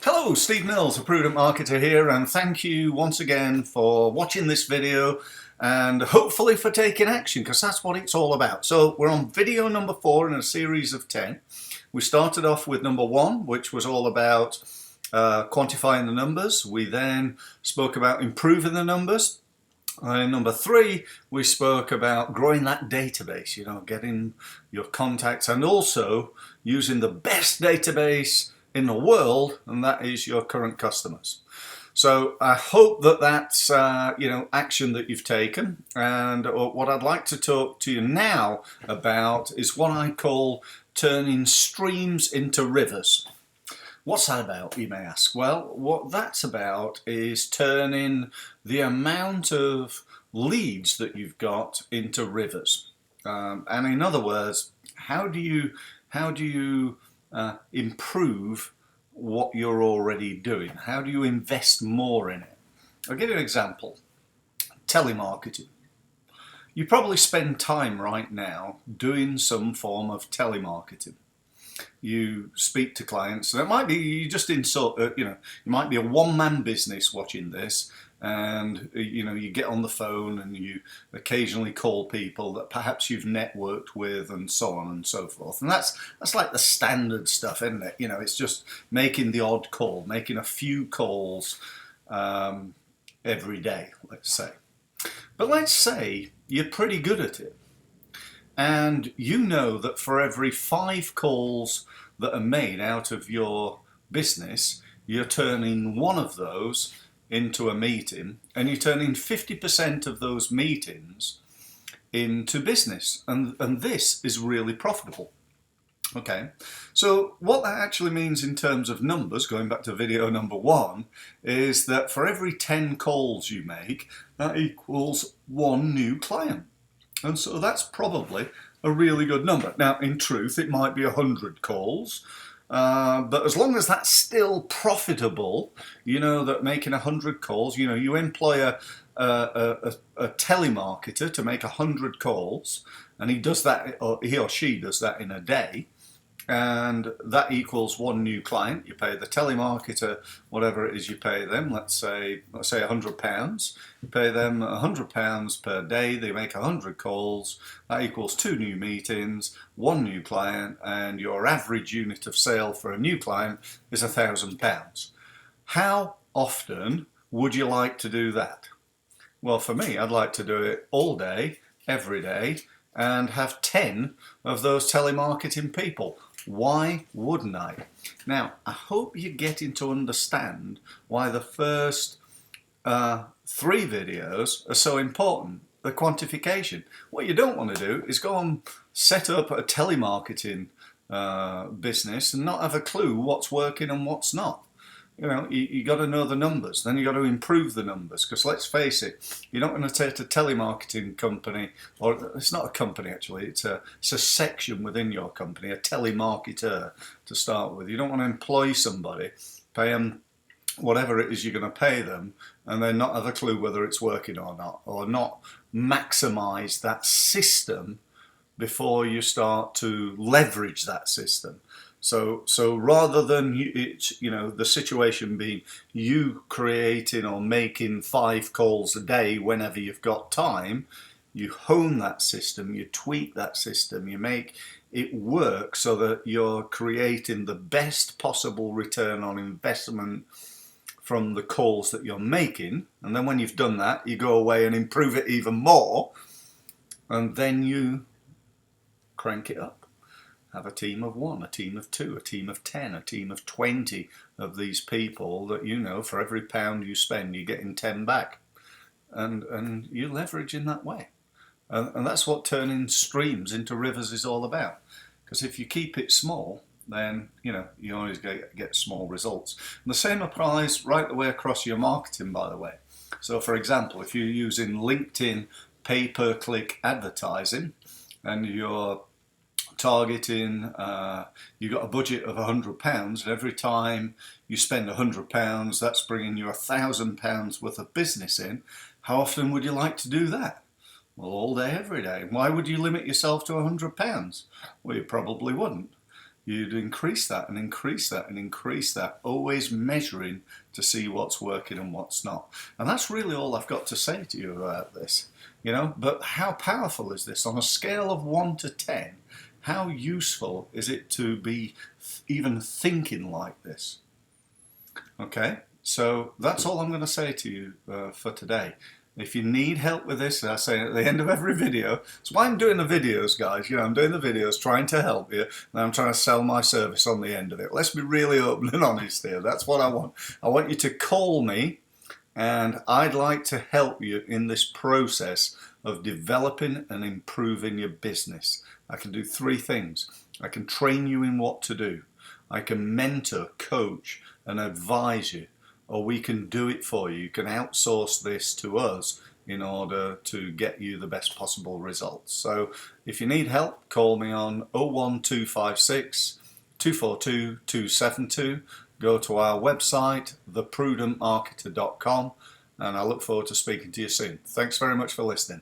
Hello, Steve Mills, a Prudent Marketer here, and thank you once again for watching this video and hopefully for taking action, because that's what it's all about. So we're on video number 4 in a series of 10. We started off with number 1, which was all about quantifying the numbers. We then spoke about improving the numbers. Number 3, we spoke about growing that database, getting your contacts and also using the best database in the world, and that is your current customers. So I hope that that's action that you've taken, and what I'd like to talk to you now about is what I call turning streams into rivers. What's that about, you may ask? Well, what that's about is turning the amount of leads that you've got into rivers. And in other words, how do you improve what you're already doing? How do you invest more in it? I'll give you an example. Telemarketing. You probably spend time right now doing some form of telemarketing. You speak to clients, and it might be you just you might be a one-man business watching this, and you get on the phone and you occasionally call people that perhaps you've networked with, and so on and so forth. And that's like the standard stuff, isn't it? It's just making the odd call, making a few calls every day, let's say. But let's say you're pretty good at it, and you know that for every 5 calls that are made out of your business, you're turning one of those into a meeting, and you're turning 50% of those meetings into business, and this is really profitable. Okay, so what that actually means in terms of numbers, going back to video number 1, is that for every 10 calls you make, that equals 1 new client. And so that's probably a really good number. Now, in truth, it might be 100 calls, but as long as that's still profitable, that making 100 calls, you employ a telemarketer to make 100 calls, and he does that, or he or she does that in a day, and that equals 1 new client. You pay the telemarketer whatever it is you pay them, let's say £100. You pay them £100 per day, they make 100 calls, that equals 2 new meetings, 1 new client, and your average unit of sale for a new client is £1,000. How often would you like to do that? Well, for me, I'd like to do it all day, every day, and have 10 of those telemarketing people. Why wouldn't I? Now, I hope you're getting to understand why the first 3 videos are so important. The quantification. What you don't want to do is go and set up a telemarketing business and not have a clue what's working and what's not. You got to know the numbers, then you got to improve the numbers, because let's face it, you're not going to take a telemarketing company, or it's not a company actually, it's a section within your company, a telemarketer to start with. You don't want to employ somebody, pay them whatever it is you're going to pay them, and then not have a clue whether it's working or not maximize that system before you start to leverage that system. So rather than the situation being you creating or making 5 calls a day whenever you've got time, you hone that system, you tweak that system, you make it work so that you're creating the best possible return on investment from the calls that you're making. And then when you've done that, you go away and improve it even more, and then you crank it up. Have a team of 1, a team of 2, a team of 10, a team of 20 of these people that for every £1 you spend, you're getting 10 back. And you leverage in that way. And that's what turning streams into rivers is all about. Because if you keep it small, then you always get small results. And the same applies right the way across your marketing, by the way. So for example, if you're using LinkedIn pay-per-click advertising and you're targeting, you've got a budget of £100, and every time you spend £100, that's bringing you £1,000 worth of business in. How often would you like to do that? Well, all day, every day. Why would you limit yourself to £100? Well, you probably wouldn't. you'd increase that and increase that and increase that, always measuring to see what's working and what's not. And that's really all I've got to say to you about this, you know. But how powerful is this? On a scale of 1 to 10, how useful is it to be even thinking like this? Okay, so that's all I'm going to say to you for today. If you need help with this, I say at the end of every video, that's why I'm doing the videos, guys. You know, I'm doing the videos trying to help you, and I'm trying to sell my service on the end of it. Let's be really open and honest here. That's what I want. I want you to call me, and I'd like to help you in this process of developing and improving your business. I can do 3 things. I can train you in what to do. I can mentor, coach, and advise you. Or we can do it for you. You can outsource this to us in order to get you the best possible results. So if you need help, call me on 01256 242 272. Go to our website, theprudentmarketer.com, and I look forward to speaking to you soon. Thanks very much for listening.